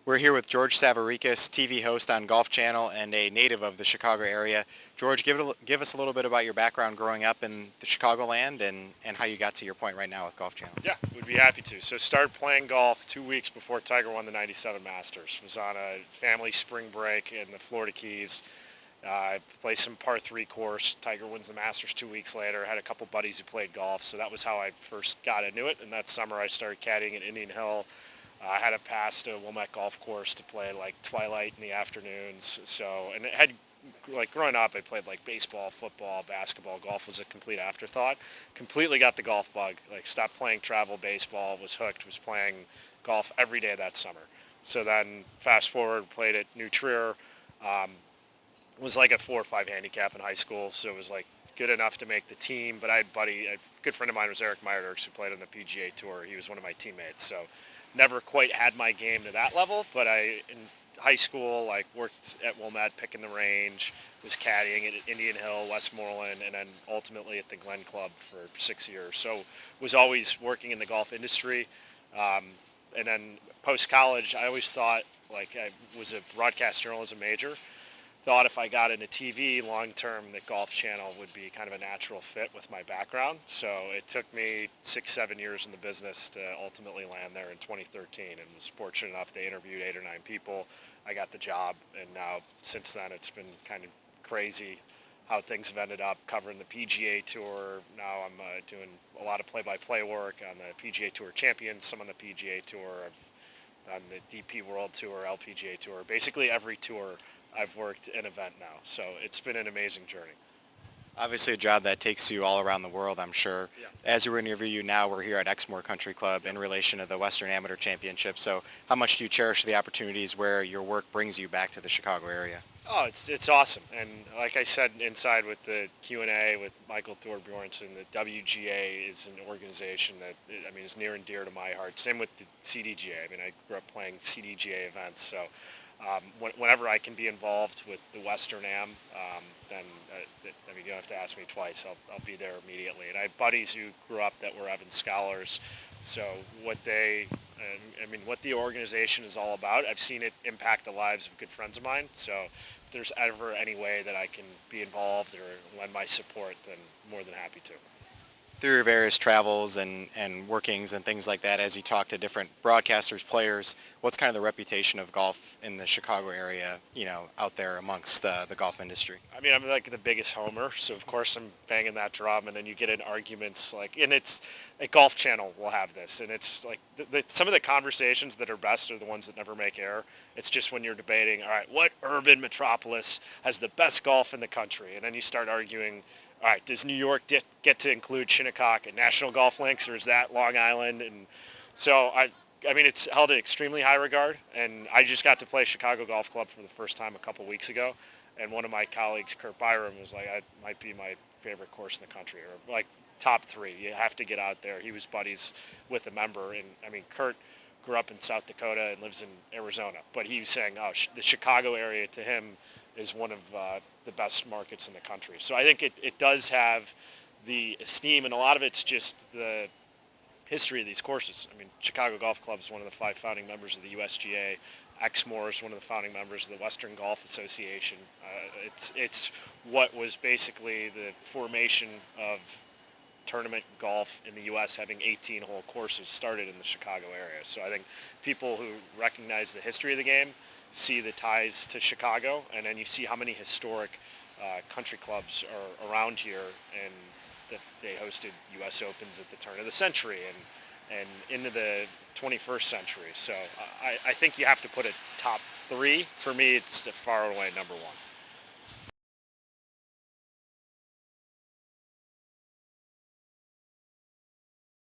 We're here with George Savaricas, TV host on Golf Channel and a native of the Chicago area. George, give us a little bit about your background growing up in the Chicagoland and how you got to your point right now with Golf Channel. Yeah, we'd be happy to. So started playing golf 2 weeks before Tiger won the '97 Masters. Was on a family spring break in the Florida Keys. Played some par 3 course. Tiger wins the Masters 2 weeks later. Had a couple buddies who played golf, so that was how I first got into it. And that summer I started caddying at Indian Hill. I had a pass to Wilmette golf course to play like twilight in the afternoons. So, and it had, like growing up, I played like baseball, football, basketball. Golf was a complete afterthought. Completely got the golf bug. Like stopped playing travel baseball, was hooked, was playing golf every day that summer. So then fast forward, played at New Trier. Was like a 4 or 5 handicap in high school. So it was like good enough to make the team. But I had a good friend of mine was Eric Meyerdirks, who played on the PGA Tour. He was one of my teammates. So never quite had my game to that level, but in high school, like worked at Wilmette, picking the range, was caddying at Indian Hill, Westmoreland, and then ultimately at the Glen Club for 6 years. So was always working in the golf industry. And then post-college, I always thought, like I was a broadcast journalism major, thought if I got into TV long-term that Golf Channel would be kind of a natural fit with my background. So it took me 6-7 years in the business to ultimately land there in 2013, and was fortunate enough they interviewed 8 or 9 people. I got the job, and now since then it's been kind of crazy how things have ended up covering the PGA Tour. Now I'm doing a lot of play-by-play work on the PGA Tour Champions, some on the PGA Tour. I've done the DP World Tour, LPGA Tour, basically every tour I've worked an event now, so it's been an amazing journey. Obviously a job that takes you all around the world, I'm sure. Yeah. As we interview you now, we're here at Exmoor Country Club in relation to the Western Amateur Championship. So how much do you cherish the opportunities where your work brings you back to the Chicago area? Oh, it's awesome, and like I said inside with the Q&A with Michael Thorbjornsen, the WGA is an organization that is near and dear to my heart. Same with the CDGA. I grew up playing CDGA events, so whenever I can be involved with the Western Am, then you don't have to ask me twice. I'll be there immediately. And I have buddies who grew up that were Evans Scholars, so what the organization is all about, I've seen it impact the lives of good friends of mine. So if there's ever any way that I can be involved or lend my support, then more than happy to. Through your various travels and workings and things like that, as you talk to different broadcasters, players, what's kind of the reputation of golf in the Chicago area, out there amongst the golf industry? I'm like the biggest homer, so of course I'm banging that drum, and then you get in arguments and it's at Golf Channel will have this, and it's like some of the conversations that are best are the ones that never make air. It's just when you're debating, all right, what urban metropolis has the best golf in the country, and then you start arguing, all right, does New York get to include Shinnecock and National Golf Links, or is that Long Island? And so it's held in extremely high regard, and I just got to play Chicago Golf Club for the first time a couple weeks ago, and one of my colleagues, Kurt Byram, was like, it might be my favorite course in the country, or like top 3. You have to get out there. He was buddies with a member, and Kurt grew up in South Dakota and lives in Arizona, but he was saying, the Chicago area to him is one of the best markets in the country. So I think it does have the esteem, and a lot of it's just the history of these courses. Chicago Golf Club is one of the 5 founding members of the USGA. Exmoor is one of the founding members of the Western Golf Association. It's what was basically the formation of tournament golf in the U.S. having 18-hole courses started in the Chicago area. So I think people who recognize the history of the game see the ties to Chicago, and then you see how many historic country clubs are around here, and that they hosted U.S. Opens at the turn of the century and into the 21st century. So I think you have to put it top 3. For me, it's far away number 1.